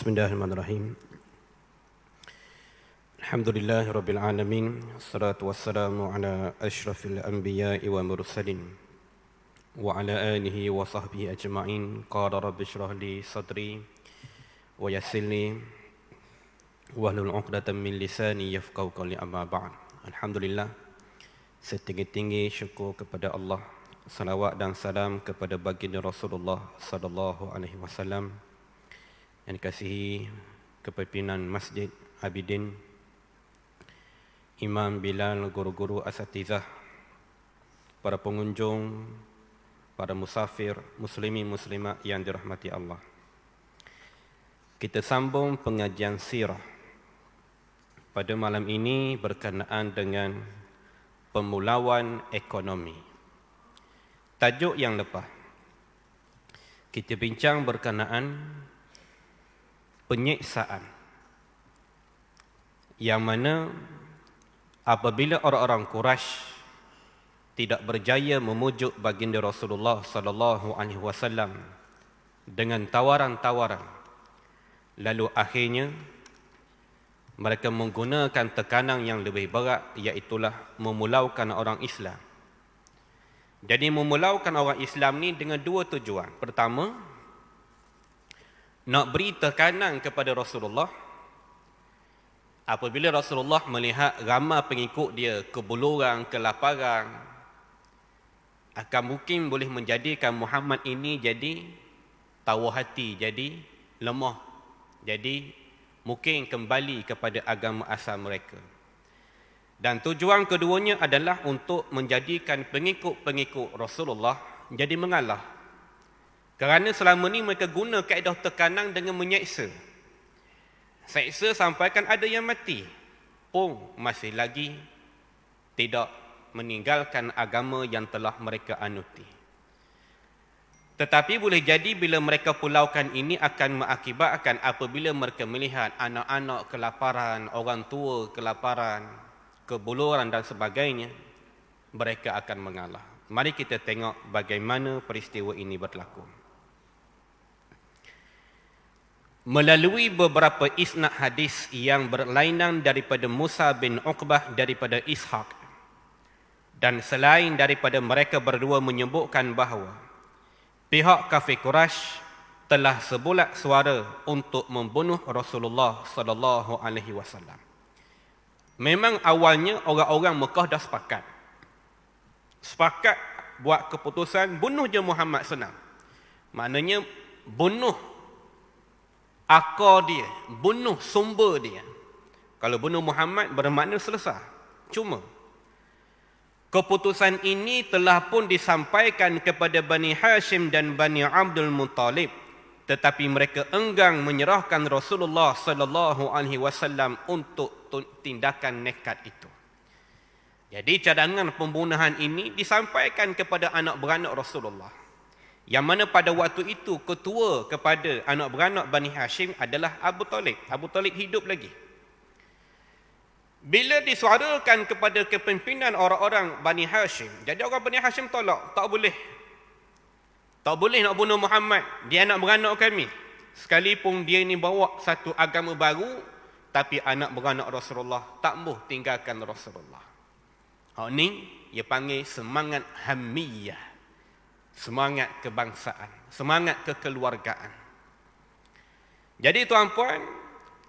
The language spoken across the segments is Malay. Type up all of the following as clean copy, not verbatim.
Bismillahirrahmanirrahim. Alhamdulillahirabbil alamin. Wassalatu wassalamu ala asyrafil anbiya'i wa mursalin wa ala alihi wa sahbihi ajma'in. Qala rabbi shrah li sadri wa yassir li wahlul 'uqdatam min lisani yafqahu qawli, amma ba'd. Alhamdulillah, setinggi-tinggi syukur kepada Allah. Salawat dan salam kepada baginda Rasulullah sallallahu alaihi wasallam yang dikasihi kepimpinan Masjid Abidin, Imam Bilal, guru-guru asatizah, para pengunjung, para musafir, muslimin muslimat yang dirahmati Allah. Kita sambung pengajian sirah pada malam ini berkenaan dengan pemulawan ekonomi. Tajuk yang lepas kita bincang berkenaan penyiksaan, yang mana apabila orang-orang Quraisy tidak berjaya memujuk baginda Rasulullah sallallahu alaihi wasallam dengan tawaran-tawaran, lalu akhirnya mereka menggunakan tekanan yang lebih berat, iaitulah memulaukan orang Islam. Jadi memulaukan orang Islam ni dengan dua tujuan. Pertama, nak beri tekanan kepada Rasulullah. Apabila Rasulullah melihat ramai pengikut dia kebuluran, kelaparan, akan mungkin boleh menjadikan Muhammad ini jadi tawar hati, jadi lemah, jadi mungkin kembali kepada agama asal mereka. Dan tujuan keduanya adalah untuk menjadikan pengikut-pengikut Rasulullah jadi mengalah. Kerana selama ni mereka guna kaedah tekanan dengan menyeksa. Seksa sampaikan ada yang mati, pun masih lagi tidak meninggalkan agama yang telah mereka anuti. Tetapi boleh jadi bila mereka pulaukan ini akan mengakibatkan apabila mereka melihat anak-anak kelaparan, orang tua kelaparan, kebuluran dan sebagainya, mereka akan mengalah. Mari kita tengok bagaimana peristiwa ini berlaku. Melalui beberapa isnad hadis yang berlainan daripada Musa bin Uqbah, daripada Ishaq, dan selain daripada mereka berdua menyebutkan bahawa pihak kafir Quraisy telah sebulat suara untuk membunuh Rasulullah sallallahu alaihi wasallam. Memang awalnya orang-orang Mekah dah sepakat buat keputusan bunuh je Muhammad senang. Maknanya bunuh akar dia, bunuh sumber dia. Kalau bunuh Muhammad bermakna selesai. Cuma keputusan ini telah pun disampaikan kepada Bani Hashim dan Bani Abdul Muttalib, tetapi mereka enggan menyerahkan Rasulullah sallallahu alaihi wasallam untuk tindakan nekat itu. Jadi cadangan pembunuhan ini disampaikan kepada anak beranak Rasulullah, yang mana pada waktu itu ketua kepada anak beranak Bani Hashim adalah Abu Talib. Abu Talib hidup lagi. Bila disuarakan kepada kepimpinan orang-orang Bani Hashim, jadi orang Bani Hashim tolak, tak boleh. Tak boleh nak bunuh Muhammad, dia anak beranak kami. Sekalipun dia ni bawa satu agama baru, tapi anak beranak Rasulullah, tak boleh tinggalkan Rasulullah. Ni dia panggil semangat hamiyah, semangat kebangsaan, semangat kekeluargaan. Jadi tuan-puan,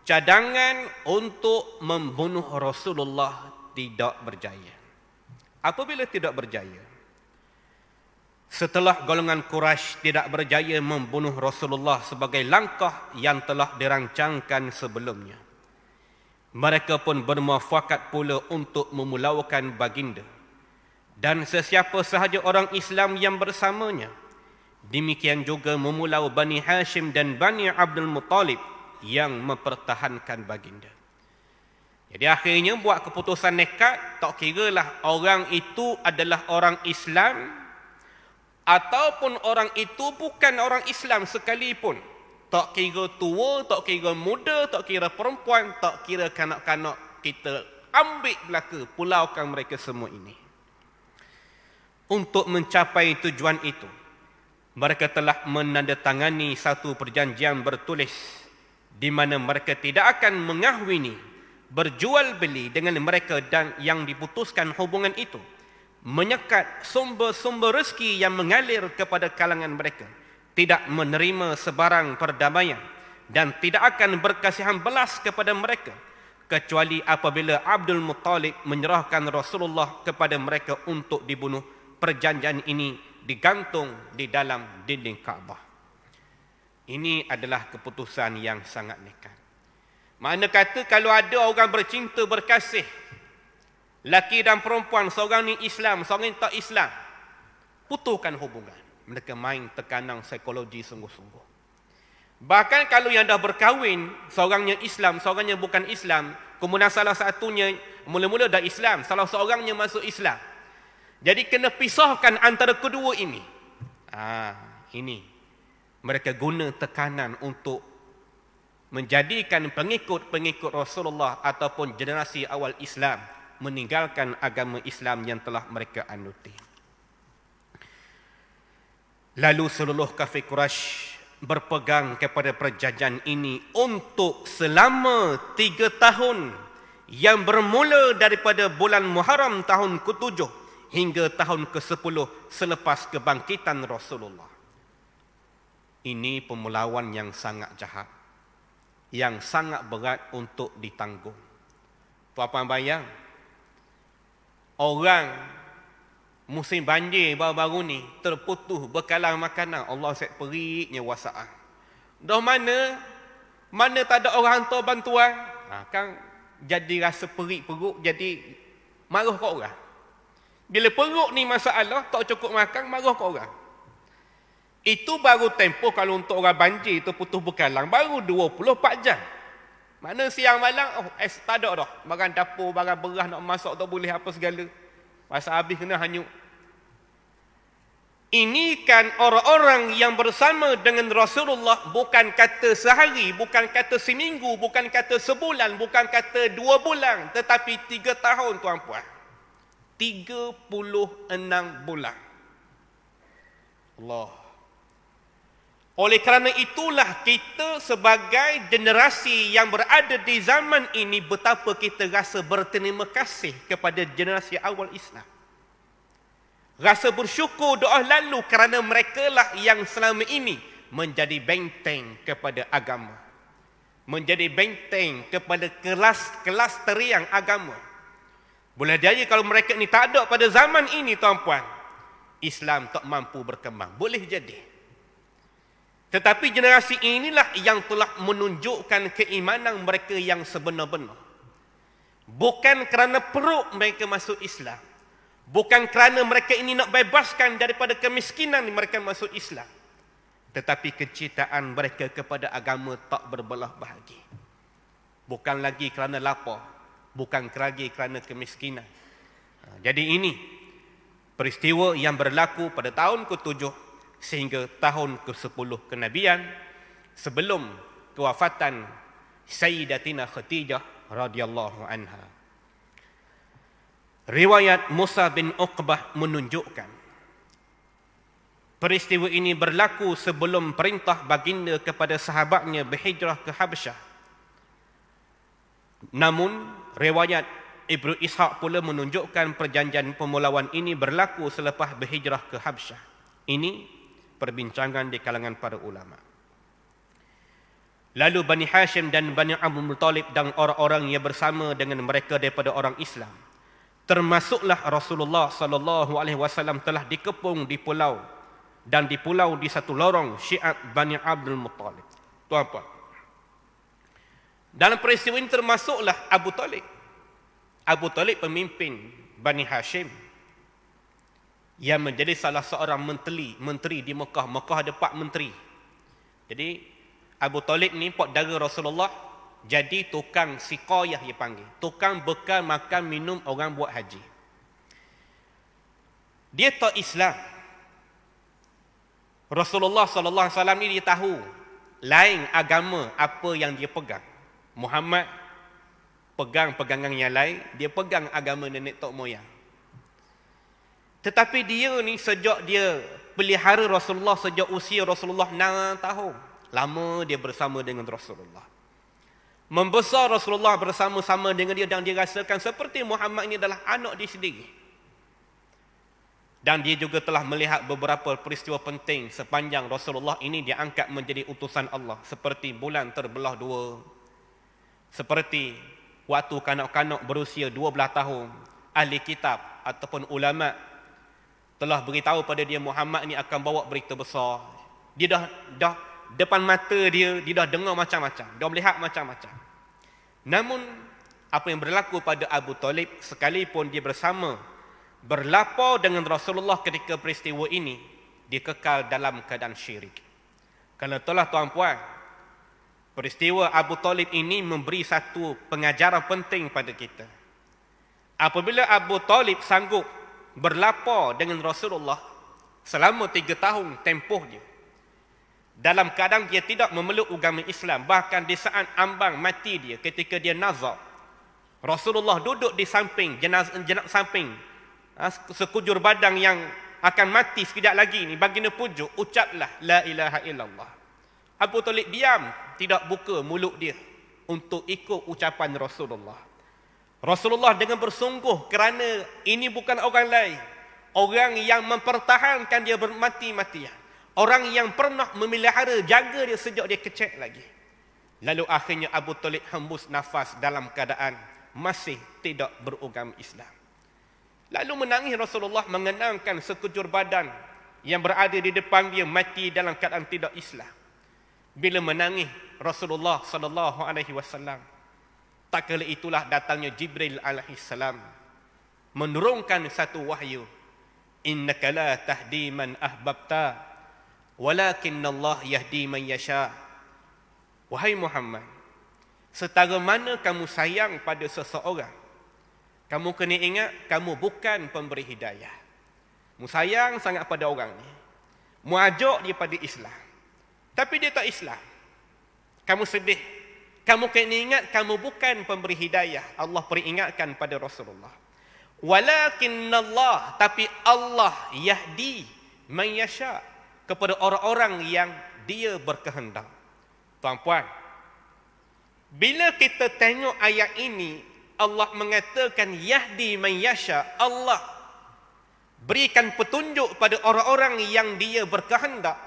cadangan untuk membunuh Rasulullah tidak berjaya. Apabila tidak berjaya, setelah golongan Quraisy tidak berjaya membunuh Rasulullah sebagai langkah yang telah dirancangkan sebelumnya, mereka pun bermuafakat pula untuk memulaukan baginda dan sesiapa sahaja orang Islam yang bersamanya. Demikian juga memulau Bani Hashim dan Bani Abdul Muttalib yang mempertahankan baginda. Jadi akhirnya buat keputusan nekat, tak kiralah orang itu adalah orang Islam ataupun orang itu bukan orang Islam sekalipun. Tak kira tua, tak kira muda, tak kira perempuan, tak kira kanak-kanak, kita ambil belaka, pulaukan mereka semua ini. Untuk mencapai tujuan itu, mereka telah menandatangani satu perjanjian bertulis di mana mereka tidak akan mengahwini, berjual beli dengan mereka dan yang diputuskan hubungan itu, menyekat sumber-sumber rezeki yang mengalir kepada kalangan mereka, tidak menerima sebarang perdamaian dan tidak akan berkasihan belas kepada mereka kecuali apabila Abdul Muttalib menyerahkan Rasulullah kepada mereka untuk dibunuh. Perjanjian ini digantung di dalam dinding Kaabah. Ini adalah keputusan yang sangat nekat. Makna kata kalau ada orang bercinta berkasih, laki dan perempuan, seorang ni Islam, seorang ni tak Islam, putuskan hubungan. Mereka main tekanan psikologi sungguh-sungguh. Bahkan kalau yang dah berkahwin, seorangnya Islam, seorangnya bukan Islam, kemudian salah satunya mula-mula dah Islam, salah seorangnya masuk Islam. Jadi kena pisahkan antara kedua ini. Ini mereka guna tekanan untuk menjadikan pengikut-pengikut Rasulullah ataupun generasi awal Islam meninggalkan agama Islam yang telah mereka anuti. Lalu seluruh kafir Quraisy berpegang kepada perjanjian ini untuk selama 3 tahun yang bermula daripada bulan Muharram tahun ke-7 hingga tahun ke-10 selepas kebangkitan Rasulullah. Ini pemulawan yang sangat jahat, yang sangat berat untuk ditanggung. Tuan-tuan bayang, orang musim banjir baru-baru ni terputus bekalan makanan, Allah set periknya wasaan. Dah mana tak ada orang hantar bantuan, kan jadi rasa perik perut, jadi marah kat orang. Bila perut ni masalah, tak cukup makan, marah kat orang. Itu baru tempoh kalau untuk orang banjir tu putus bekalan, baru 24 jam. Mana siang malam, tak ada dah. Barang dapur, barang beras nak masak tak boleh apa segala. Masa habis kena hanyut. Ini kan orang-orang yang bersama dengan Rasulullah, bukan kata sehari, bukan kata seminggu, bukan kata sebulan, bukan kata 2 bulan, tetapi 3 tahun tuan-puan. 36 bulan. Allah. Oleh kerana itulah kita sebagai generasi yang berada di zaman ini, betapa kita rasa berterima kasih kepada generasi awal Islam. Rasa bersyukur, doa lalu kerana mereka lah yang selama ini menjadi benteng kepada agama. Menjadi benteng kepada kelas teriang agama. Boleh jadi kalau mereka ni tak ada pada zaman ini tuan-puan, Islam tak mampu berkembang. Boleh jadi. Tetapi generasi inilah yang telah menunjukkan keimanan mereka yang sebenar-benar. Bukan kerana perut mereka masuk Islam. Bukan kerana mereka ini nak bebaskan daripada kemiskinan mereka masuk Islam. Tetapi kecintaan mereka kepada agama tak berbelah bahagi. Bukan lagi kerana lapar. Bukan lagi kerana kemiskinan. Jadi ini peristiwa yang berlaku pada tahun ke-7 sehingga tahun ke-10 kenabian sebelum kewafatan Sayyidatina Khadijah radhiyallahu anha. Riwayat Musa bin Uqbah menunjukkan peristiwa ini berlaku sebelum perintah baginda kepada sahabatnya berhijrah ke Habasyah. Namun, riwayat Ibnu Ishaq pula menunjukkan perjanjian pemulawan ini berlaku selepas berhijrah ke Habasyah. Ini perbincangan di kalangan para ulama. Lalu Bani Hashim dan Bani Abdul Muttalib dan orang-orang yang bersama dengan mereka daripada orang Islam, termasuklah Rasulullah sallallahu alaihi wasallam telah dikepung di pulau di satu lorong Syi'ab Bani Abdul Muttalib. Tuan-tuan, dalam peristiwa ini termasuklah Abu Talib. Abu Talib pemimpin Bani Hashim yang menjadi salah seorang menteri di Mekah. Mekah ada 4 menteri. Jadi Abu Talib ni saudara Rasulullah, jadi tukang siqayah dia panggil. Tukang bekal makan minum orang buat haji. Dia tak Islam. Rasulullah sallallahu alaihi wasallam ni dia tahu lain agama apa yang dia pegang. Muhammad pegang pegangan yang lain, dia pegang agama nenek tok moyang. Tetapi dia ni sejak dia pelihara Rasulullah, sejak usia Rasulullah 6 tahun, lama dia bersama dengan Rasulullah. membesar Rasulullah bersama-sama dengan dia, dan dia rasakan seperti Muhammad ini adalah anak dia sendiri. Dan dia juga telah melihat beberapa peristiwa penting sepanjang Rasulullah ini diangkat menjadi utusan Allah, seperti bulan terbelah dua, seperti waktu kanak-kanak berusia 12 tahun, ahli kitab ataupun ulama telah beritahu pada dia Muhammad ni akan bawa berita besar. Dia dah depan mata dia dah dengar macam-macam, dia melihat macam-macam. Namun apa yang berlaku pada Abu Talib, sekalipun dia berlapar dengan Rasulullah ketika peristiwa ini, dia kekal dalam keadaan syirik. Kerana itulah tuan-puan, peristiwa Abu Talib ini memberi satu pengajaran penting pada kita. Apabila Abu Talib sanggup berlapar dengan Rasulullah selama 3 tahun tempoh dia, dalam keadaan dia tidak memeluk agama Islam, bahkan di saat ambang mati dia, ketika dia nazar, Rasulullah duduk di samping jenazah samping sekujur badan yang akan mati sekejap lagi ni, baginda pujuk, ucaplah la ilaha illallah. Abu Talib diam, tidak buka mulut dia untuk ikut ucapan Rasulullah. Rasulullah dengan bersungguh, kerana ini bukan orang lain, orang yang mempertahankan dia bermati-matian, orang yang pernah memelihara, jaga dia sejak dia kecil lagi. Lalu akhirnya Abu Talib hembus nafas dalam keadaan masih tidak beragama Islam. Lalu menangis Rasulullah, mengenangkan sekujur badan yang berada di depan dia mati dalam keadaan tidak Islam. Bila menangis Rasulullah sallallahu alaihi wasallam, tak kala itulah datangnya Jibril alaihi salam menurunkan satu wahyu, innaka la tahdi man ahbabta walakinna Allah yahdi man yasha. Wahai Muhammad, setara mana kamu sayang pada seseorang, kamu kena ingat kamu bukan pemberi hidayah. Mu sayang sangat pada orang ni, mu ajak dia pada Islam, tapi dia tak Islam, kamu sedih. Kamu kena ingat kamu bukan pemberi hidayah. Allah peringatkan pada Rasulullah, walakinnallah, tapi Allah yahdi man yasha, kepada orang-orang yang dia berkehendak. Tuan-puan, bila kita tengok ayat ini, Allah mengatakan yahdi man yasha, Allah berikan petunjuk pada orang-orang yang dia berkehendak.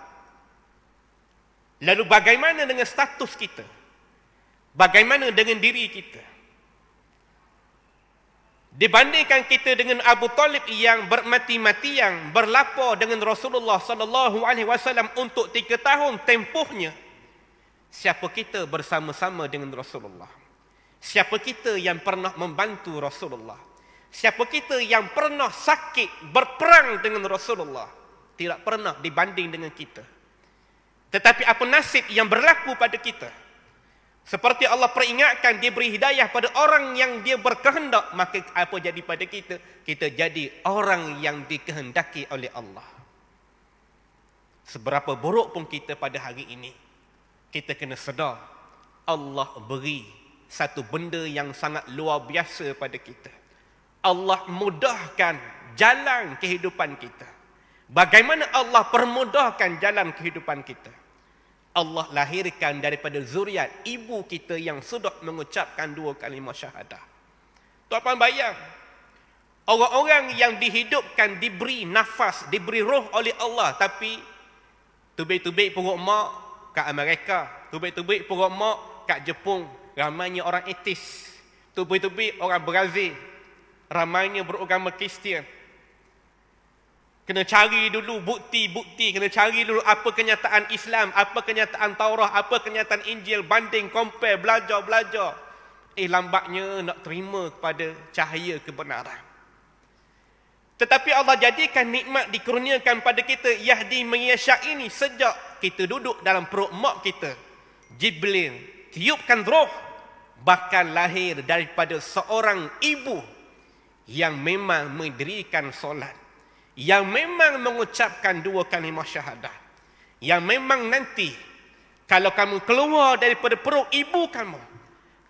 Lalu bagaimana dengan status kita? Bagaimana dengan diri kita? Dibandingkan kita dengan Abu Talib yang bermati-matian berlapar dengan Rasulullah sallallahu alaihi wasallam untuk 3 tahun tempohnya, siapa kita bersama-sama dengan Rasulullah? Siapa kita yang pernah membantu Rasulullah? Siapa kita yang pernah sakit berperang dengan Rasulullah? Tidak pernah dibanding dengan kita. Tetapi apa nasib yang berlaku pada kita? Seperti Allah peringatkan, dia beri hidayah pada orang yang dia berkehendak, maka apa jadi pada kita? Kita jadi orang yang dikehendaki oleh Allah. Seberapa buruk pun kita pada hari ini, kita kena sedar Allah beri satu benda yang sangat luar biasa pada kita. Allah mudahkan jalan kehidupan kita. Bagaimana Allah permudahkan jalan kehidupan kita? Allah lahirkan daripada zuriat ibu kita yang sudah mengucapkan 2 kalimah syahadah. Tuan-tuan bayang, orang-orang yang dihidupkan, diberi nafas, diberi roh oleh Allah, tapi tubik-tubik perut mak kat Amerika, tubik-tubik perut mak kat Jepun, ramainya orang etis. Tubik-tubik orang Brazil, ramainya beragama Kristian. Kena cari dulu bukti-bukti, kena cari dulu apa kenyataan Islam, apa kenyataan Taurat, apa kenyataan Injil, banding, compare, belajar. Lambatnya nak terima kepada cahaya kebenaran. Tetapi Allah jadikan nikmat dikurniakan pada kita, yahdi man yasha ini, sejak kita duduk dalam perut mak kita, Jibril tiupkan roh, bahkan lahir daripada seorang ibu yang memang mendirikan solat, yang memang mengucapkan 2 kalimah syahadah, yang memang nanti kalau kamu keluar daripada perut ibu kamu,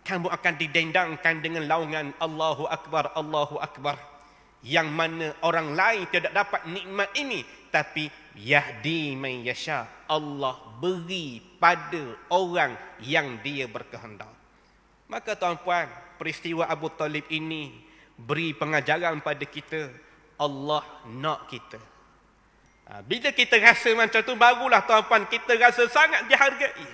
kamu akan didendangkan dengan laungan Allahu Akbar, Allahu Akbar, yang mana orang lain tidak dapat nikmat ini, tapi yahdi man yasha, Allah beri pada orang yang dia berkehendak. Maka tuan-puan, peristiwa Abu Talib ini beri pengajaran pada kita, Allah nak kita. Bila kita rasa macam tu, barulah tuan-puan kita rasa sangat dihargai.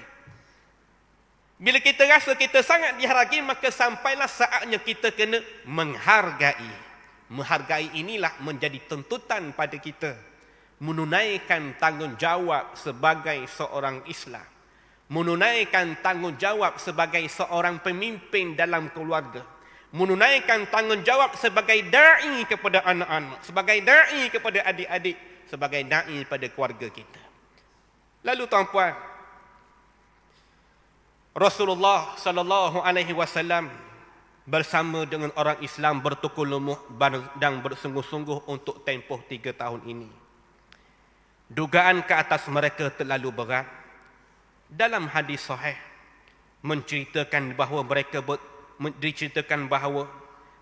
Bila kita rasa kita sangat dihargai, maka sampailah saatnya kita kena menghargai. Menghargai inilah menjadi tuntutan pada kita, menunaikan tanggungjawab sebagai seorang Islam, menunaikan tanggungjawab sebagai seorang pemimpin dalam keluarga, menunaikan tanggungjawab sebagai da'i kepada anak-anak, sebagai da'i kepada adik-adik, sebagai da'i pada keluarga kita. Lalu tuan-puan, Rasulullah sallallahu alaihi wasallam bersama dengan orang Islam bertukar lumuh dan bersungguh-sungguh untuk tempoh 3 tahun ini. Dugaan ke atas mereka terlalu berat. Dalam hadis sahih menceritakan bahawa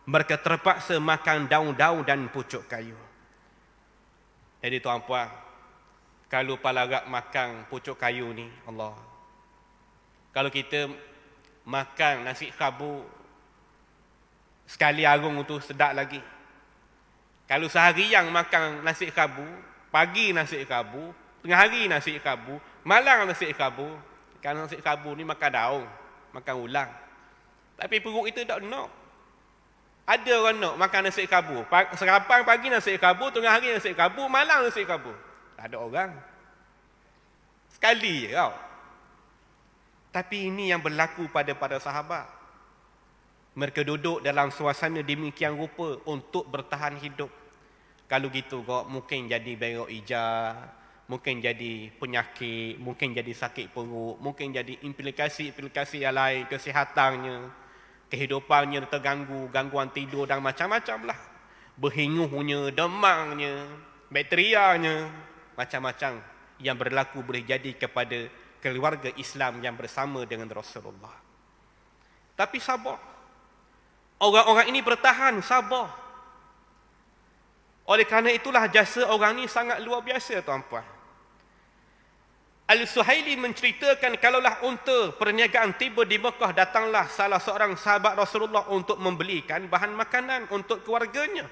mereka terpaksa makan daun-daun dan pucuk kayu. Jadi tuan-puan, kalau palarak makan pucuk kayu ni, Allah. Kalau kita makan nasi khabu sekali arung tu sedap lagi. Kalau sehari yang makan nasi khabu, pagi nasi khabu, tengah hari nasi khabu, malam nasi khabu. Kerana nasi khabu ni makan daun, makan ulang. Tapi perut kita tak nak. Ada orang nak makan nasi khabu. Sarapan pagi nasi khabu, tengah hari nasi khabu, malam nasi khabu. Tak ada orang. Sekali je tau. Tapi ini yang berlaku pada para sahabat. Mereka duduk dalam suasana demikian rupa untuk bertahan hidup. Kalau gitu kok mungkin jadi berok ija, mungkin jadi penyakit, mungkin jadi sakit perut, mungkin jadi implikasi-implikasi yang lain, kesihatannya, kehidupannya terganggu, gangguan tidur dan macam-macam lah. Berhinguhnya, demamnya, bakterianya, macam-macam yang berlaku boleh jadi kepada keluarga Islam yang bersama dengan Rasulullah. Tapi sabar. Orang-orang ini bertahan, sabar. Oleh kerana itulah jasa orang ini sangat luar biasa tuan-puan. Al-Suhaili menceritakan kalaulah unta perniagaan tiba di Mekah, datanglah salah seorang sahabat Rasulullah untuk membelikan bahan makanan untuk keluarganya.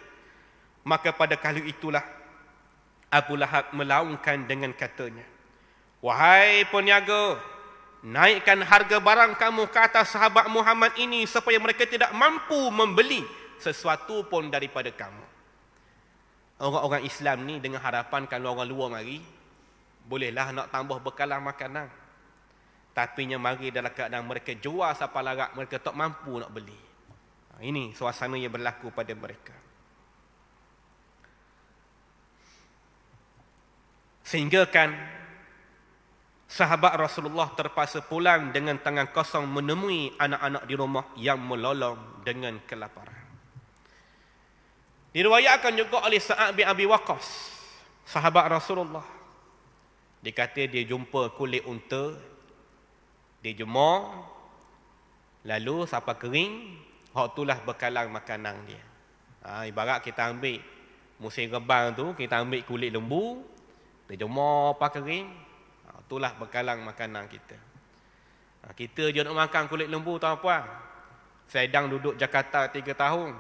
Maka pada kali itulah Abu Lahab melaungkan dengan katanya, "Wahai peniaga, naikkan harga barang kamu ke atas sahabat Muhammad ini supaya mereka tidak mampu membeli sesuatu pun daripada kamu." Orang-orang Islam ni dengan harapan kalau orang luar mari, bolehlah nak tambah bekalan makanan. Tapi nya mari dalam keadaan mereka jual siapa larat, mereka tak mampu nak beli. Ini suasana yang berlaku pada mereka. Sehingga kan sahabat Rasulullah terpaksa pulang dengan tangan kosong menemui anak-anak di rumah yang melolong dengan kelaparan. Diriwayatkan juga oleh Sa'ad bin Abi Waqqas, sahabat Rasulullah. Dia kata dia jumpa kulit unta, dia jemur, lalu sampai kering, hak itulah bekalan makanan dia. Ibarat kita ambil musim rebang tu, kita ambil kulit lembu, dia jemur apa kering, itulah bekalan makanan kita. Kita je nak makan kulit lembu tuan-puan. Sedang duduk Jakarta 3 tahun.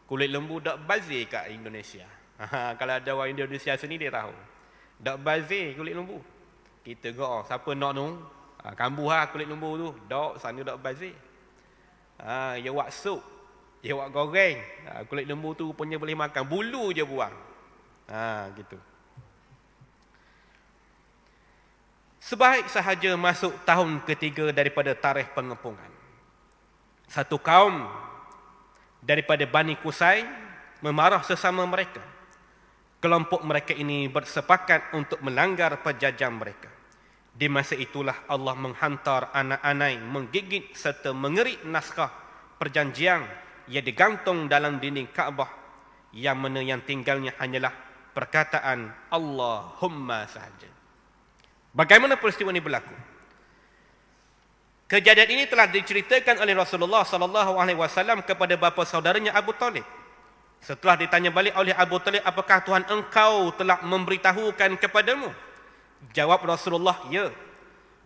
Kulit lembu tak bazir kat Indonesia. Kalau ada orang Indonesia sini dia tahu. Tak bazir kulit lembu. Kita kata, siapa nak tu? Kambuh lah kulit lembu tu. Tak, sana tak bazir. Ya buat sup. Ya buat goreng. Kulit lembu tu punya boleh makan. Bulu je buang. Gitu. Sebaik sahaja masuk tahun ketiga daripada tarikh pengepungan, satu kaum daripada Bani Qusay memarah sesama mereka. Kelompok mereka ini bersepakat untuk melanggar perjanjian mereka. Di masa itulah Allah menghantar anak anai menggigit serta mengerik naskah perjanjian yang digantung dalam dinding Kaabah, yang mana yang tinggalnya hanyalah perkataan Allahumma sahaja. Bagaimana peristiwa ini berlaku? Kejadian ini telah diceritakan oleh Rasulullah sallallahu alaihi wasallam kepada bapa saudaranya Abu Talib. Setelah ditanya balik oleh Abu Talib, apakah Tuhan engkau telah memberitahukan kepadamu? Jawab Rasulullah, ya.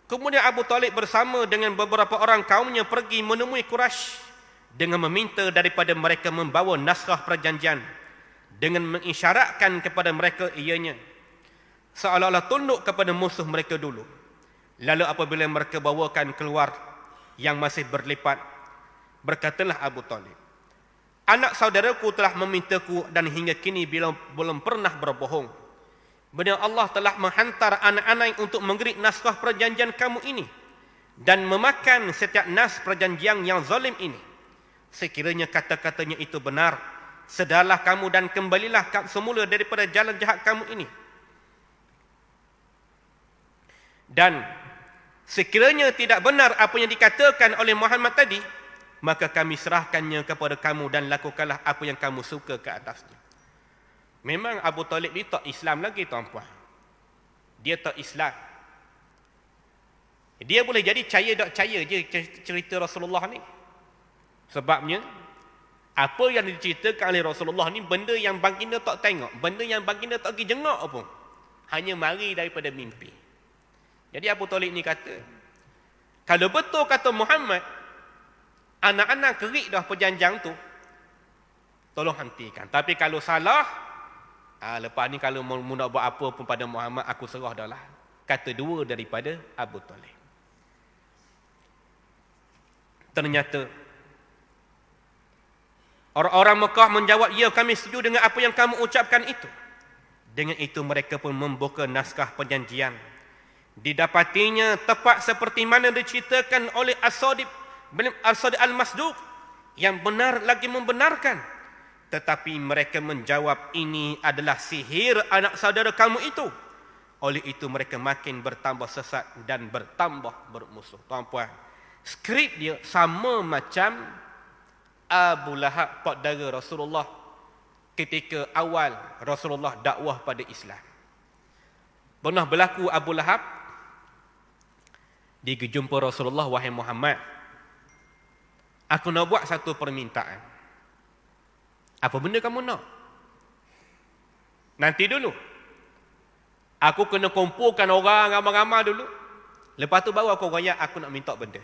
Kemudian Abu Talib bersama dengan beberapa orang kaumnya pergi menemui Quraisy dengan meminta daripada mereka membawa naskah perjanjian dengan mengisyaratkan kepada mereka ianya seolah-olah tunduk kepada musuh mereka dulu. Lalu apabila mereka bawakan keluar yang masih berlipat, berkatalah Abu Talib, anak saudaraku telah memintaku dan hingga kini belum pernah berbohong. Benar Allah telah menghantar anak-anak untuk mengerik naskah perjanjian kamu ini dan memakan setiap nas perjanjian yang zalim ini. Sekiranya kata-katanya itu benar, sedarlah kamu dan kembalilah semula daripada jalan jahat kamu ini. Dan sekiranya tidak benar apa yang dikatakan oleh Muhammad tadi, maka kami serahkannya kepada kamu dan lakukanlah apa yang kamu suka ke atasnya. Memang Abu Talib ni tak Islam lagi tuan-puan. Dia tak Islam. Dia boleh jadi percaya tak percaya je cerita Rasulullah ni. Sebabnya apa yang diceritakan oleh Rasulullah ni benda yang baginda tak tengok, benda yang baginda tak pergi jengok pun. Hanya mari daripada mimpi. Jadi Abu Talib ni kata, kalau betul kata Muhammad, anak-anak kerik dah perjanjian tu, tolong hentikan. Tapi kalau salah, lepas ni kalau mau nak buat apa pun pada Muhammad, aku serah dah lah. Kata dua daripada Abu Talib. Ternyata orang-orang Mekah menjawab, ya kami setuju dengan apa yang kamu ucapkan itu. Dengan itu mereka pun membuka naskah perjanjian. Didapatinya tepat seperti mana diceritakan oleh As-Sadiq Al-Masduq yang benar lagi membenarkan. Tetapi mereka menjawab, ini adalah sihir anak saudara kamu itu. Oleh itu mereka makin bertambah sesat dan bertambah bermusuh. Tuan-puan, skrip dia sama macam Abu Lahab, saudara Rasulullah ketika awal Rasulullah dakwah pada Islam. Pernah berlaku Abu Lahab dia jumpa Rasulullah, wahai Muhammad, aku nak buat satu permintaan. Apa benda kamu nak? Nanti dulu. Aku kena kumpulkan orang ramai-ramai dulu. Lepas tu baru aku royak aku nak minta benda.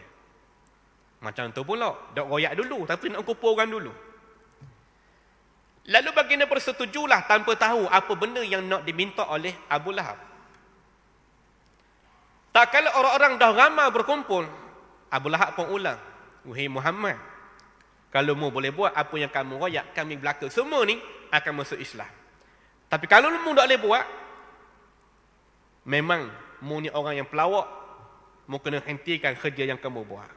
Macam tu pula. Tak royak dulu tapi nak kumpul orang dulu. Lalu baginda bersetujulah tanpa tahu apa benda yang nak diminta oleh Abu Lahab. Tak kala orang-orang dah ramai berkumpul, Abu Lahab pun ulang, wahai Muhammad, kalau mu boleh buat apa yang kamu royak, kami belaka semua ni akan masuk Islam. Tapi kalau mu tak boleh buat, memang mu ni orang yang pelawak, mu kena hentikan kerja yang kamu buat.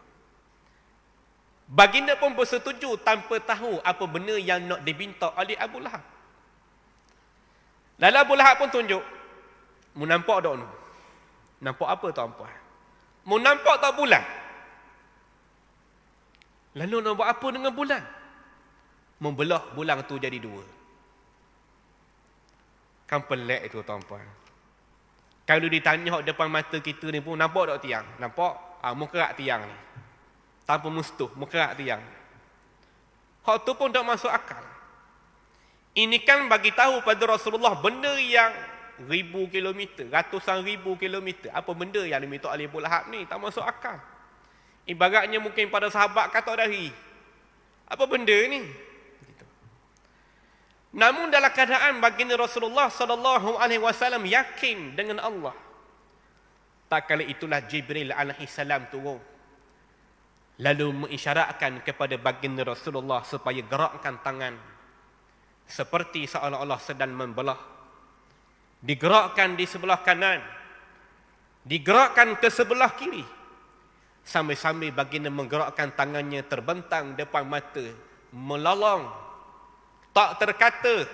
Baginda pun bersetuju tanpa tahu apa benda yang nak diminta oleh Abu Lahab. Lalu Abu Lahab pun tunjuk, mu nampak tak ni? Nampak apa tuan-puan? Mu nampak tak bulan? Lalu nak buat apa dengan bulan? Membelah bulan tu jadi dua. Kan pelik itu tuan-puan. Kalau ditanya depan mata kita ni pun, nampak tak tiang? Nampak? Mu kerak tiang ni. Tanpa mustuh, mu kerak tiang. Hak tu pun tak masuk akal. Ini kan bagi tahu pada Rasulullah benda yang ribu kilometer, ratusan ribu kilometer. Apa benda yang diminta oleh Abu Lahab ni? Tak masuk akal. Ibaratnya mungkin pada sahabat kata dari, apa benda ni? Gitu. Namun dalam keadaan baginda Rasulullah SAW yakin dengan Allah. Tak kala itulah Jibril alaihi salam turun. Lalu mengisyaratkan kepada baginda Rasulullah supaya gerakkan tangan. Seperti seolah-olah sedang membelah. Digerakkan di sebelah kanan, digerakkan ke sebelah kiri, sambil-sambil baginda menggerakkan tangannya terbentang depan mata, melolong, tak terkata,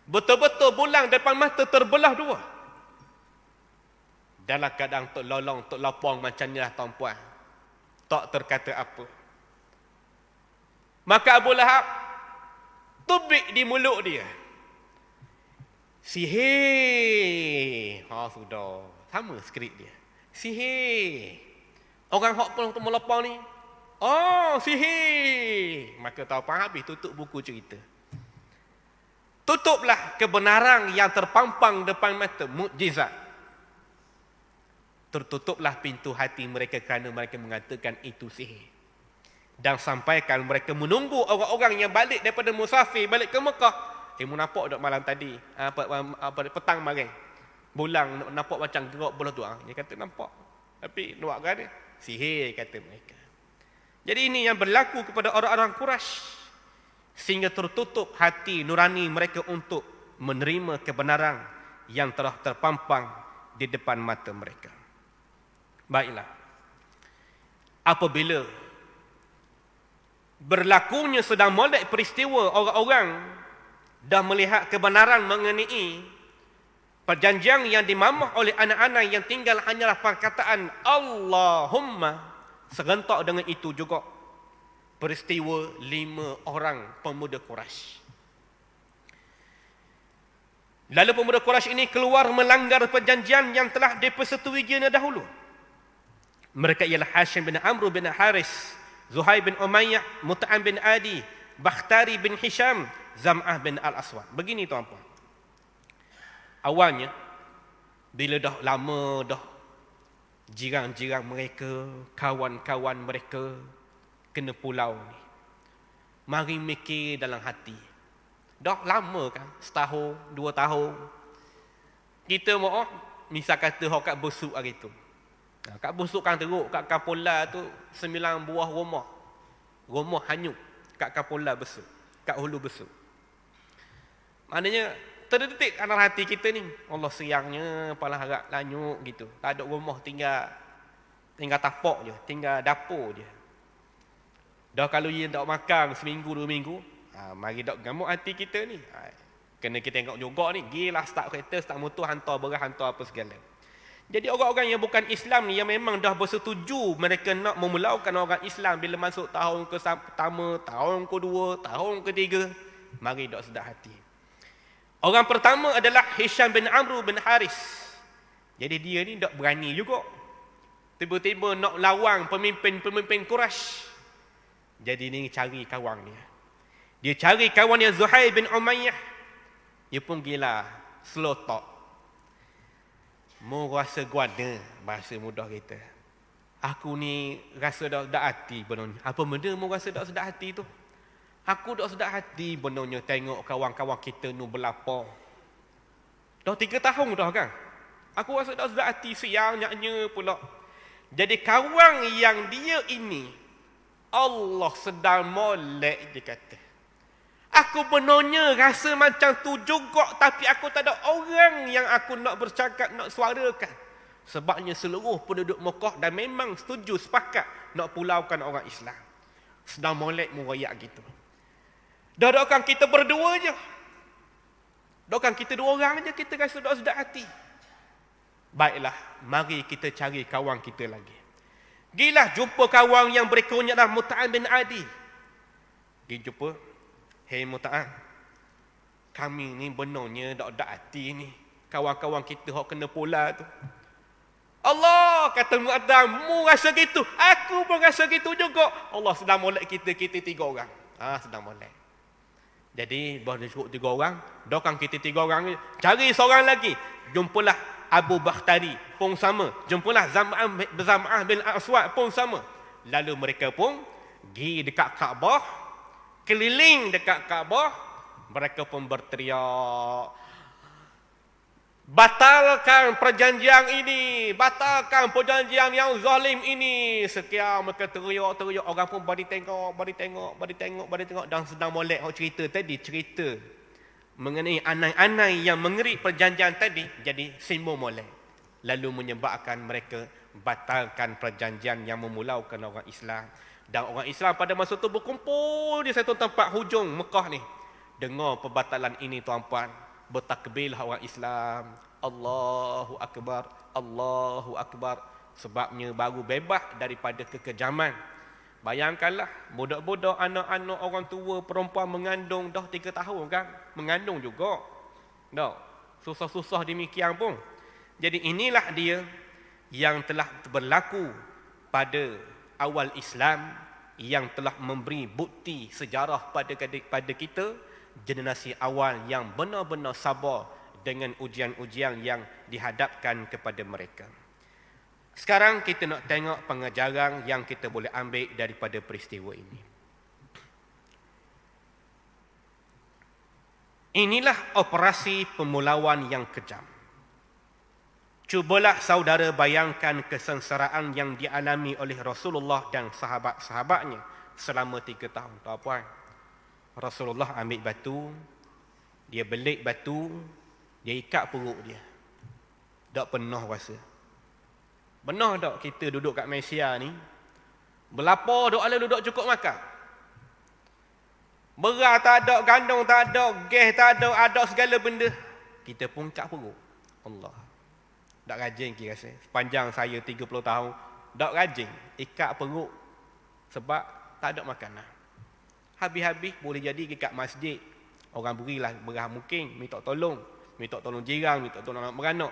betul-betul bulan depan mata terbelah dua. Dalam keadaan tok lolong, tok lapang macam ni lah tuan-puan, tak terkata apa. Maka Abu Lahab tubik di mulut dia, sihir. Sudah. Sama skrip dia. Sihir. Orang hak pun melepau ni, sihir. Maka tahu apa habis, tutup buku cerita. Tutuplah kebenaran yang terpampang depan mata, mukjizat. tertutuplah pintu hati mereka kerana mereka mengatakan itu sihir. Dan sampaikan mereka menunggu orang-orang yang balik daripada musafir balik ke Mekah. Mu nampak tak malam tadi petang malam bulan nampak macam gerak bola tu. Dia kata nampak. Tapi nak kan sihir kata mereka. Jadi ini yang berlaku kepada orang-orang Quraisy sehingga tertutup hati nurani mereka untuk menerima kebenaran yang telah terpampang di depan mata mereka. Baiklah. Apabila berlakunya sedang molek peristiwa orang-orang dah melihat kebenaran mengenai perjanjian yang dimamah oleh anak-anak yang tinggal hanyalah perkataan Allahumma, serentak dengan itu juga peristiwa 5 orang pemuda Quraisy. Lalu pemuda Quraisy ini keluar melanggar perjanjian yang telah dipersetujuinya dahulu. Mereka ialah Hashim bin Amr bin Haris, Zuhair bin Umayyah, Mut'am bin Adi, Bakhtari bin Hisham, Zam'ah bin Al-Aswad. Begini tuan-puan. Awalnya, bila dah lama dah jiran-jiran mereka, kawan-kawan mereka kena pulau ni, mari mikir dalam hati. Dah lama kan, setahun, 2 tahun. Kita mau misal kata hok kat busuk hari tu. Kat busuk kan teruk, kat Kapola tu 9 buah rumah. Rumah hanyut kat Kapola besuk, kat hulu besuk. Maknanya terdetik dalam hati kita ni, Allah sayangnya pala harap lanyuk gitu. Tak ada rumah, tinggal tapak je, tinggal dapur je. Dah kalau ia tak makan seminggu 2 minggu, mari dok gamuk hati kita ni. Kena kita tengok juga ni, gilah start kereta, start motor, hantar beras, hantar apa segala. Jadi orang-orang yang bukan Islam ni, yang memang dah bersetuju mereka nak memulaukan orang Islam bila masuk tahun ke pertama, tahun kedua, tahun ketiga, mari dok sedar hati. Orang pertama adalah Hisham bin Amr bin Haris. Jadi dia ni dok berani juga. Tiba-tiba nak lawan pemimpin-pemimpin Quraisy. Jadi ni cari kawan dia. Dia cari kawan yang Zuhair bin Umayyah. Dia pun gila, slow talk. Mu rasa guada, bahasa mudah kita. Aku ni rasa dak sedap hati benarnya. Apa benda mu rasa dak sedap hati tu? Aku dak sedap hati benarnya tengok kawan-kawan kita nu berlapar. Dah 3 tahun dah kan? Aku rasa dak sedap hati, siangnya pula. Jadi kawan yang dia ini, Allah sedang molek, dia kata. Aku benarnya rasa macam tu juga, tapi aku tak ada orang yang aku nak bercakap, nak suarakan. Sebabnya seluruh penduduk Mekah dan memang setuju, sepakat nak pulaukan orang Islam. Sedang molek merayak gitu. Dah doakan kita berdua je. Doakan kita 2 orang je, kita rasa dak sedap hati. Baiklah, mari kita cari kawan kita lagi. Gilah jumpa kawan yang berikutnya adalah Mut'am bin Adi. Pergi jumpa, hei Mut'am, kami ni benarnya dak hati ni. Kawan-kawan kita hok kena pula tu. Allah kata Mut'am, mu rasa gitu, aku pun rasa gitu juga. Allah sedang molek kita 3 orang. Sedang molek. Jadi bahawa cukup 3 orang, doakan kita 3 orang ni, cari seorang lagi. Jumpalah Abu Bakhtari pun sama. Jumpalah Zam'ah bin Aswad pun sama. Lalu mereka pun pergi dekat Kaabah, keliling dekat Kaabah, mereka pun berteriak, batalkan perjanjian ini, batalkan perjanjian yang zalim ini. Sekian mereka teriak, orang pun bagi tengok, dan sedang molek cerita tadi, cerita mengenai anai-anai yang mengerik perjanjian tadi, jadi simbol molek. Lalu menyebabkan mereka batalkan perjanjian yang memulaukan orang Islam. Dan orang Islam pada masa itu berkumpul di satu tempat hujung Mekah ni. Dengar perbatalan ini tuan-puan, bertakbirlah orang Islam. Allahu Akbar, Allahu Akbar. Sebabnya baru bebas daripada kekejaman. Bayangkanlah, budak-budak, anak-anak, orang tua, perempuan mengandung dah 3 tahun kan. Mengandung juga. Dah, susah-susah demikian pun. Jadi inilah dia yang telah berlaku pada awal Islam, yang telah memberi bukti sejarah pada kita, generasi awal yang benar-benar sabar dengan ujian-ujian yang dihadapkan kepada mereka. Sekarang kita nak tengok pengajaran yang kita boleh ambil daripada peristiwa ini. Inilah operasi pemulawan yang kejam. Cubalah saudara bayangkan kesengsaraan yang dialami oleh Rasulullah dan sahabat-sahabatnya selama 3 tahun. Tahu apa? Rasulullah ambil batu, dia belik batu, dia ikat perut dia. Tak pernah rasa. Benar tak kita duduk kat Malaysia ni, berlapar duk ala duduk cukup makan. Beras tak ada, gandum tak ada, gas tak ada segala benda. Kita pun ikat perut. Allah. Tak rajin kita rasa. Sepanjang saya 30 tahun, tak rajin ikat perut sebab tak ada makanan. Habis-habis boleh jadi kat masjid, orang berilah beras mungkin, minta tolong jiran, minta tolong anak beranak.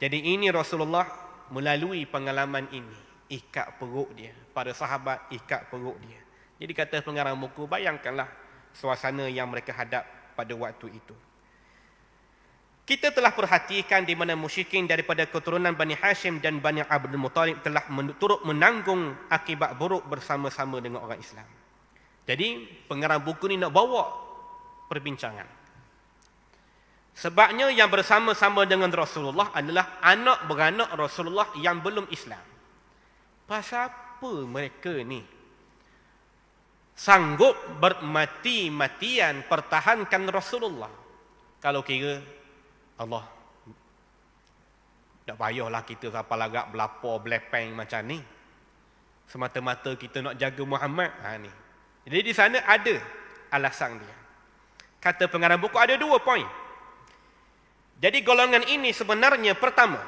Jadi ini Rasulullah melalui pengalaman ini, ikat perut dia. Pada sahabat, ikat perut dia. Jadi kata pengarang buku, bayangkanlah suasana yang mereka hadap pada waktu itu. Kita telah perhatikan di mana musyrikin daripada keturunan Bani Hashim dan Bani Abdul Muttalib telah turut menanggung akibat buruk bersama-sama dengan orang Islam. Jadi pengarang buku ni nak bawa perbincangan. Sebabnya yang bersama-sama dengan Rasulullah adalah anak beranak Rasulullah yang belum Islam. Pasal apa mereka ni sanggup bermati-matian pertahankan Rasulullah? Kalau kira Allah, tak payahlah kita sampai lagak berlapar belepeng macam ni. Semata-mata kita nak jaga Muhammad. Ni. Jadi di sana ada alasan dia. Kata pengarang buku ada 2 poin. Jadi golongan ini sebenarnya pertama,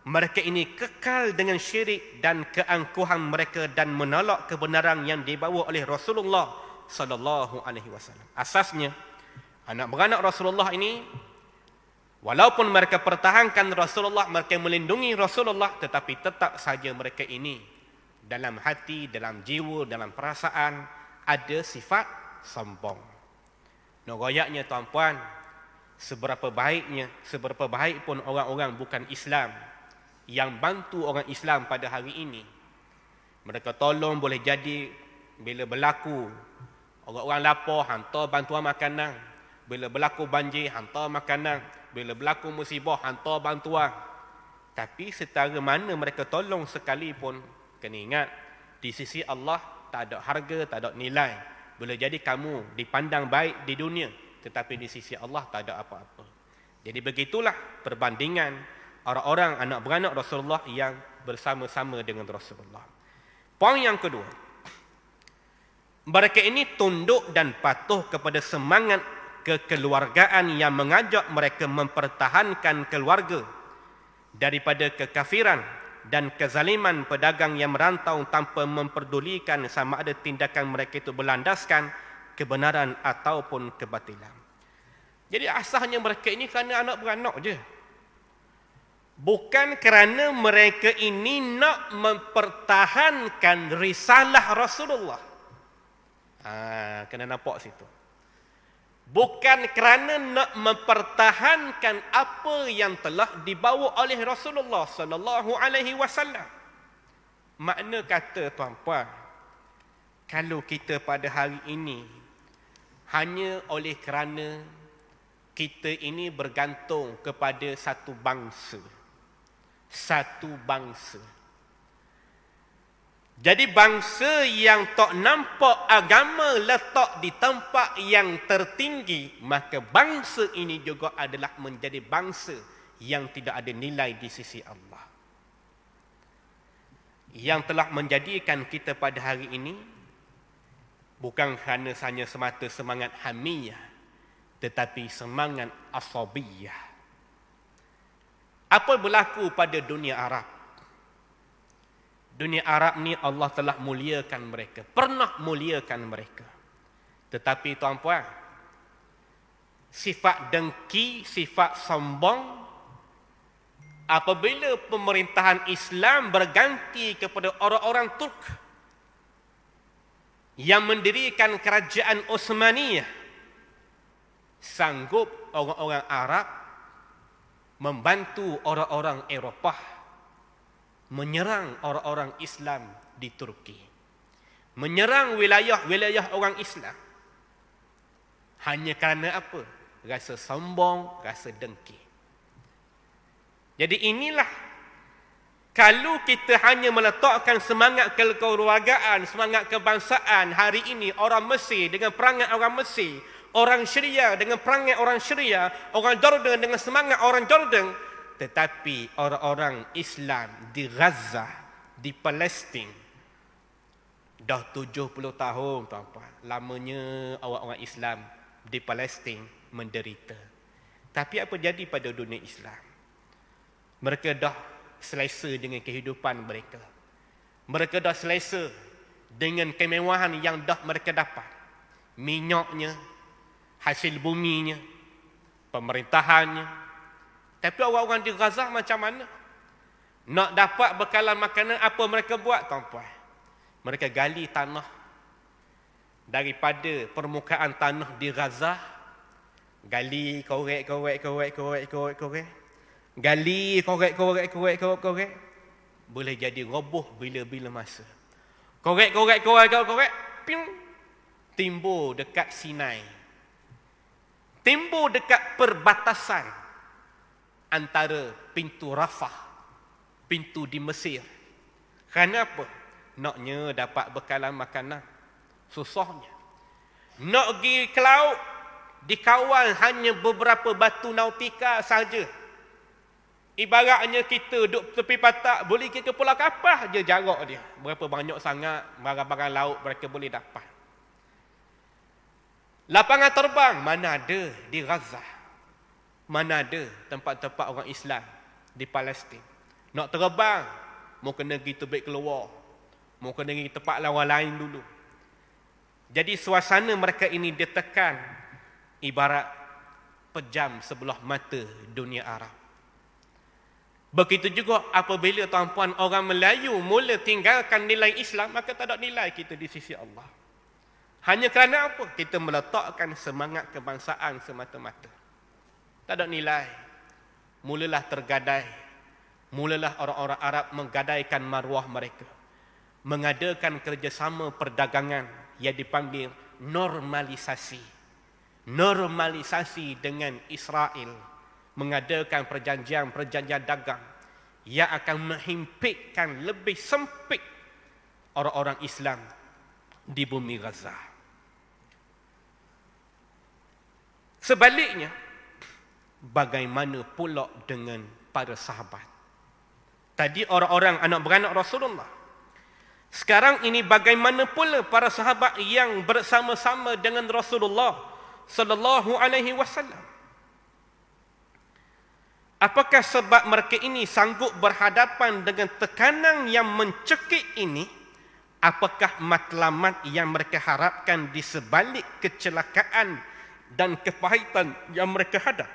mereka ini kekal dengan syirik dan keangkuhan mereka dan menolak kebenaran yang dibawa oleh Rasulullah sallallahu alaihi wasallam. Asasnya anak beranak Rasulullah ini walaupun mereka pertahankan Rasulullah, mereka melindungi Rasulullah, tetapi tetap saja mereka ini dalam hati, dalam jiwa, dalam perasaan ada sifat sombong. Nogoyaknya tuan-puan, seberapa baik pun orang-orang bukan Islam yang bantu orang Islam pada hari ini, mereka tolong boleh jadi bila berlaku orang-orang lapar, hantar bantuan makanan. Bila berlaku banjir, hantar makanan. Bila berlaku musibah, hantar bantuan. Tapi setara mana mereka tolong sekalipun, kena ingat, di sisi Allah tak ada harga, tak ada nilai. Boleh jadi kamu dipandang baik di dunia, tetapi di sisi Allah tak ada apa-apa. Jadi begitulah perbandingan orang-orang anak beranak Rasulullah yang bersama-sama dengan Rasulullah. Poin yang kedua, mereka ini tunduk dan patuh kepada semangat kekeluargaan yang mengajak mereka mempertahankan keluarga daripada kekafiran dan kezaliman pedagang yang merantau tanpa memperdulikan sama ada tindakan mereka itu berlandaskan kebenaran ataupun kebatilan. Jadi asasnya mereka ini kerana anak beranak je. Bukan kerana mereka ini nak mempertahankan risalah Rasulullah. Kena nampak situ. Bukan kerana nak mempertahankan apa yang telah dibawa oleh Rasulullah sallallahu alaihi wasallam. Makna kata tuan-puan, kalau kita pada hari ini hanya oleh kerana kita ini bergantung kepada satu bangsa. Jadi bangsa yang tak nampak agama letak di tempat yang tertinggi, maka bangsa ini juga adalah menjadi bangsa yang tidak ada nilai di sisi Allah. Yang telah menjadikan kita pada hari ini bukan kerana hanya semata semangat hamiyah, tetapi semangat asabiyah. Apa berlaku pada dunia Arab? Dunia Arab ni Allah telah muliakan mereka. Pernah muliakan mereka. Tetapi tuan-puan, sifat dengki, sifat sombong, apabila pemerintahan Islam berganti kepada orang-orang Turk yang mendirikan kerajaan Osmaniyah, sanggup orang-orang Arab membantu orang-orang Eropah menyerang orang-orang Islam di Turki. Menyerang wilayah-wilayah orang Islam. Hanya kerana apa? Rasa sombong, rasa dengki. Jadi inilah, kalau kita hanya meletakkan semangat kekeluargaan, semangat kebangsaan hari ini, orang Mesir dengan perangai orang Mesir, orang Syria dengan perangai orang Syria, orang Jordan dengan semangat orang Jordan, tetapi orang-orang Islam di Gaza, di Palestin, dah 70 tahun tuan-tuan, lamanya orang-orang Islam di Palestin menderita. Tapi apa jadi pada dunia Islam? Mereka dah selesa dengan kehidupan mereka. Mereka dah selesa dengan kemewahan yang dah mereka dapat. Minyaknya, hasil buminya, pemerintahannya. Tapi orang-orang di Gaza macam mana? Nak dapat bekalan makanan, apa mereka buat tuan-tuan? Mereka gali tanah daripada permukaan tanah di Gaza. Gali, korek. Gali, korek. Boleh jadi roboh bila-bila masa. Korek. Piung. Timbul dekat Sinai. Timbul dekat perbatasan antara pintu Rafah, pintu di Mesir. Kenapa? Naknya dapat bekalan makanan. Susahnya. Nak pergi ke laut, dikawal hanya beberapa batu nautika saja. Ibaratnya kita duduk tepi patak, boleh kita pulau kapal je jarak dia. Berapa banyak sangat barang-barang laut mereka boleh dapat. Lapangan terbang, mana ada di Gaza. Mana ada tempat-tempat orang Islam di Palestin. Nak terbang, mau kena pergi terbit keluar. Mau kena pergi tempat lawan lain dulu. Jadi suasana mereka ini ditekan ibarat pejam sebelah mata dunia Arab. Begitu juga apabila tuan-puan orang Melayu mula tinggalkan nilai Islam, maka tak ada nilai kita di sisi Allah. Hanya kerana apa? Kita meletakkan semangat kebangsaan semata-mata. Tak ada nilai. Mulalah tergadai. Mulalah orang-orang Arab menggadaikan maruah mereka. Mengadakan kerjasama perdagangan yang dipanggil normalisasi. Normalisasi dengan Israel. Mengadakan perjanjian dagang yang akan menghimpitkan lebih sempit orang-orang Islam di bumi Gaza. Sebaliknya, bagaimana pula dengan para sahabat? Tadi orang-orang anak beranak Rasulullah. Sekarang ini bagaimana pula para sahabat yang bersama-sama dengan Rasulullah sallallahu alaihi wasallam? Apakah sebab mereka ini sanggup berhadapan dengan tekanan yang mencekik ini? Apakah matlamat yang mereka harapkan di sebalik kecelakaan dan kepahitan yang mereka hadap?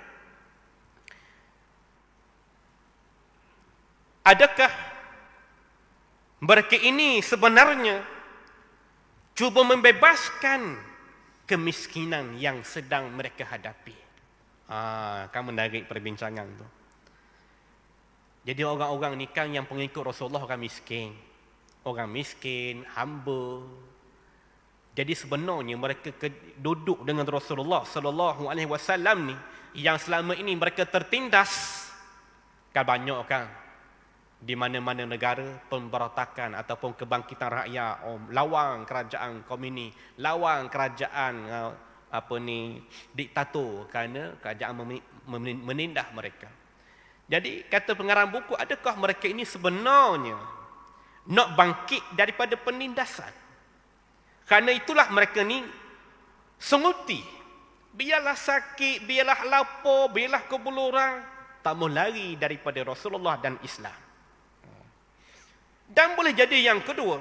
Adakah mereka ini sebenarnya cuba membebaskan kemiskinan yang sedang mereka hadapi? Kamu menarik perbincangan tu. Jadi orang-orang ni kan yang pengikut Rasulullah orang miskin. Orang miskin, hamba. Jadi sebenarnya mereka duduk dengan Rasulullah sallallahu alaihi wasallam ni yang selama ini mereka tertindas. Kan banyak kan di mana-mana negara pemberontakan ataupun kebangkitan rakyat, lawan kerajaan komunis, lawan kerajaan diktator kerana kerajaan menindas mereka. Jadi kata pengarang buku, adakah mereka ini sebenarnya nak bangkit daripada penindasan? Kerana itulah mereka ni senguti. Biarlah sakit, biarlah lapar, biarlah kebuluran, tak mau lari daripada Rasulullah dan Islam. Dan boleh jadi yang kedua,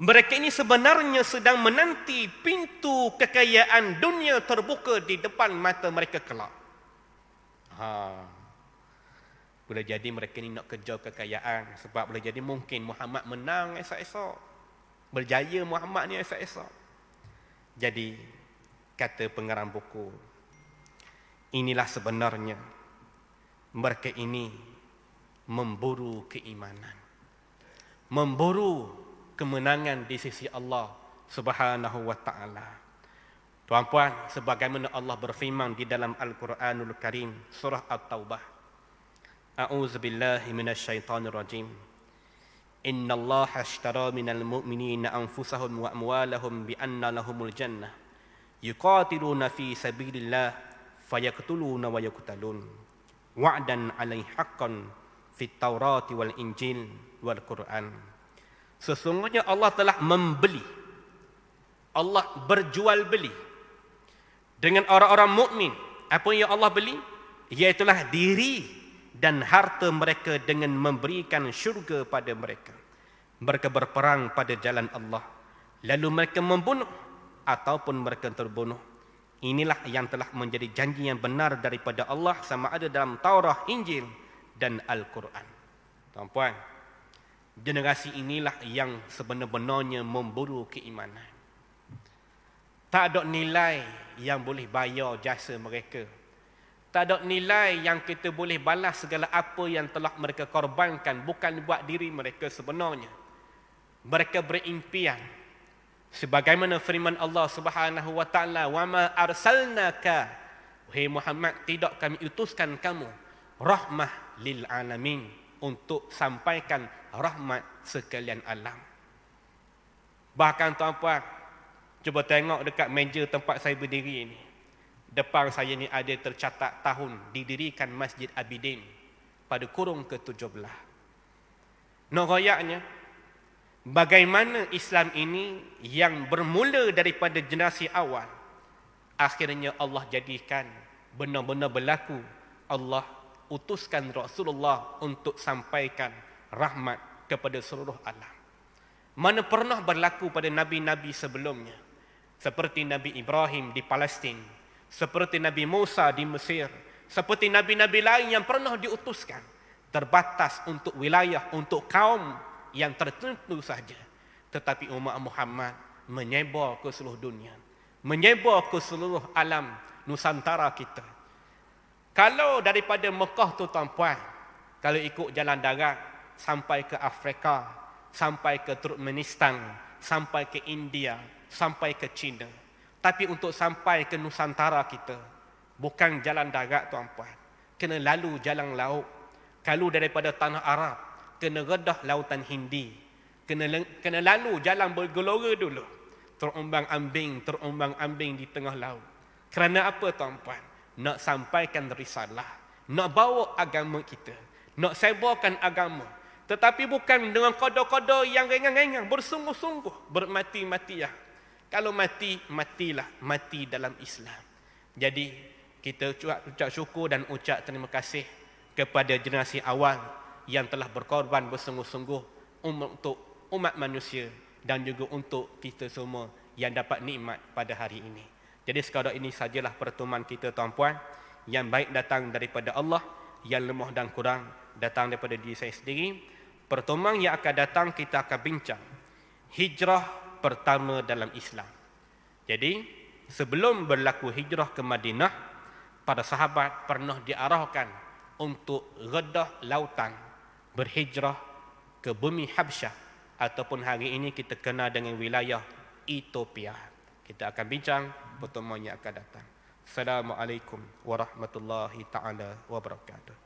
mereka ini sebenarnya sedang menanti pintu kekayaan dunia terbuka di depan mata mereka kelak. Boleh jadi mereka ini nak kejar kekayaan sebab boleh jadi mungkin Muhammad menang esok-esok. Berjaya Muhammad ni esok-esok. Jadi kata pengarang buku, inilah sebenarnya mereka ini memburu keimanan, memburu kemenangan di sisi Allah Subhanahu wa taala. Tuan-puan, sebagaimana Allah berfirman di dalam Al-Quranul Karim surah At-Taubah. A'udzubillahi minasyaitonir rajim. Innallaha ashtara minal mu'minina anfusahum wa amwalahum bi anna lahumul jannah. Yuqatiluna fi sabilillah fayaqtuluna wa yuqtalun. Wa'dan 'alaihi haqqan fit Taurati wal Injil wal Quran. Sesungguhnya Allah telah membeli, Allah berjual beli dengan orang-orang mukmin. Apa yang Allah beli? Iaitulah diri dan harta mereka dengan memberikan syurga pada mereka. Mereka berperang pada jalan Allah, lalu mereka membunuh ataupun mereka terbunuh. Inilah yang telah menjadi janji yang benar daripada Allah, sama ada dalam Taurat, Injil dan Al-Quran. Tuan-puan, generasi inilah yang sebenar-benarnya memburu keimanan. Tak ada nilai yang boleh bayar jasa mereka. Tak ada nilai yang kita boleh balas segala apa yang telah mereka korbankan, bukan buat diri mereka sebenarnya. Mereka berimpian. Sebagaimana firman Allah Subhanahu wa taala, "Wa ma arsalnaka", wahai Muhammad, tidak kami utuskan kamu rahmah lil alamin, untuk sampaikan rahmat sekalian alam. Bahkan tuan-puan, cuba tengok dekat meja tempat saya berdiri ini. Depan saya ni ada tercatat tahun didirikan Masjid Abidin pada kurun ke-17. Nak royaknya, bagaimana Islam ini yang bermula daripada generasi awal, akhirnya Allah jadikan benar-benar berlaku. Allah utuskan Rasulullah untuk sampaikan rahmat kepada seluruh alam. Mana pernah berlaku pada nabi-nabi sebelumnya, seperti Nabi Ibrahim di Palestin, seperti Nabi Musa di Mesir, seperti nabi-nabi lain yang pernah diutuskan, terbatas untuk wilayah, untuk kaum yang tertentu saja. Tetapi umat Muhammad menyebar ke seluruh dunia, menyebar ke seluruh alam Nusantara kita. Kalau daripada Mekah tu tuan-puan, kalau ikut jalan darat sampai ke Afrika, sampai ke Turkmenistan, sampai ke India, sampai ke China. Tapi untuk sampai ke Nusantara kita, bukan jalan darat tuan-puan, kena lalu jalan laut. Kalau daripada tanah Arab, kena redah lautan Hindi, kena lalu jalan bergelora dulu, terumbang-ambing di tengah laut. Kerana apa tuan-puan? Nak sampaikan risalah, nak bawa agama kita, nak sebarkan agama. Tetapi bukan dengan kodo-kodo yang ringan-ringan, bersungguh-sungguh, bermati-matian. Kalau mati, matilah, mati dalam Islam. Jadi kita ucap syukur dan ucap terima kasih kepada generasi awal yang telah berkorban bersungguh-sungguh untuk umat manusia dan juga untuk kita semua yang dapat nikmat pada hari ini. Jadi sekadar ini sajalah pertemuan kita tuan-puan. Yang baik datang daripada Allah, yang lemah dan kurang datang daripada diri saya sendiri. Pertemuan yang akan datang kita akan bincang hijrah pertama dalam Islam. Jadi sebelum berlaku hijrah ke Madinah, para sahabat pernah diarahkan untuk redah lautan, berhijrah ke bumi Habsyah, ataupun hari ini kita kenal dengan wilayah Ethiopia. Kita akan bincang pertemuan yang akan datang. Assalamualaikum warahmatullahi taala wabarakatuh.